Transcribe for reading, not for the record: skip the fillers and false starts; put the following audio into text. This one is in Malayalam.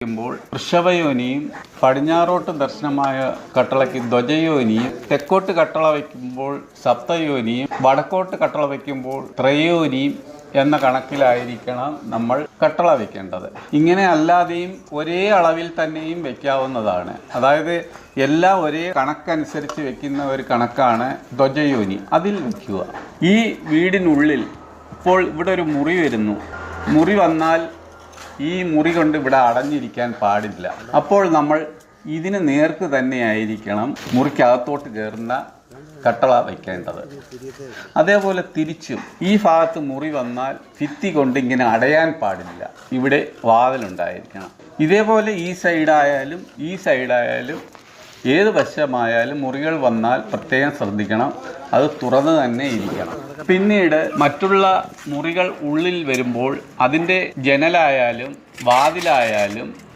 ുമ്പോൾ വൃഷഭയോനിയും പടിഞ്ഞാറോട്ട് ദർശനമായ കട്ടളയ്ക്ക് ധ്വജയോനിയും തെക്കോട്ട് കട്ടള വയ്ക്കുമ്പോൾ സപ്തയോനിയും വടക്കോട്ട് കട്ടള വയ്ക്കുമ്പോൾ ത്രയോനിയും എന്ന കണക്കിലായിരിക്കണം നമ്മൾ കട്ടള വയ്ക്കേണ്ടത്. ഇങ്ങനെ അല്ലാതെയും ഒരേ അളവിൽ തന്നെയും വയ്ക്കാവുന്നതാണ്. അതായത് എല്ലാം ഒരേ കണക്കനുസരിച്ച് വെക്കുന്ന ഒരു കണക്കാണ് ധ്വജയോനി. അതിൽ വയ്ക്കുക. ഈ വീടിനുള്ളിൽ ഇപ്പോൾ ഇവിടെ ഒരു മുറി വരുന്നു. മുറി വന്നാൽ ഈ മുറി കൊണ്ട് ഇവിടെ അടഞ്ഞിരിക്കാൻ പാടില്ല. അപ്പോൾ നമ്മൾ ഇതിന് നേർക്ക് തന്നെയായിരിക്കണം മുറിക്കകത്തോട്ട് കയറുന്ന കട്ടള വയ്ക്കേണ്ടത്. അതേപോലെ തിരിച്ചും ഈ ഭാഗത്ത് മുറി വന്നാൽ ഭിത്തി കൊണ്ട് ഇങ്ങനെ അടയാൻ പാടില്ല. ഇവിടെ വാതിലുണ്ടായിരിക്കണം. ഇതേപോലെ ഈ സൈഡായാലും ഏത് വശമായാലും മുറികൾ വന്നാൽ പ്രത്യേകം ശ്രദ്ധിക്കണം. അത് തുറന്ന് തന്നെ ഇരിക്കണം. പിന്നീട് മറ്റുള്ള മുറികൾ ഉള്ളിൽ വരുമ്പോൾ അതിൻ്റെ ജനലായാലും വാതിലായാലും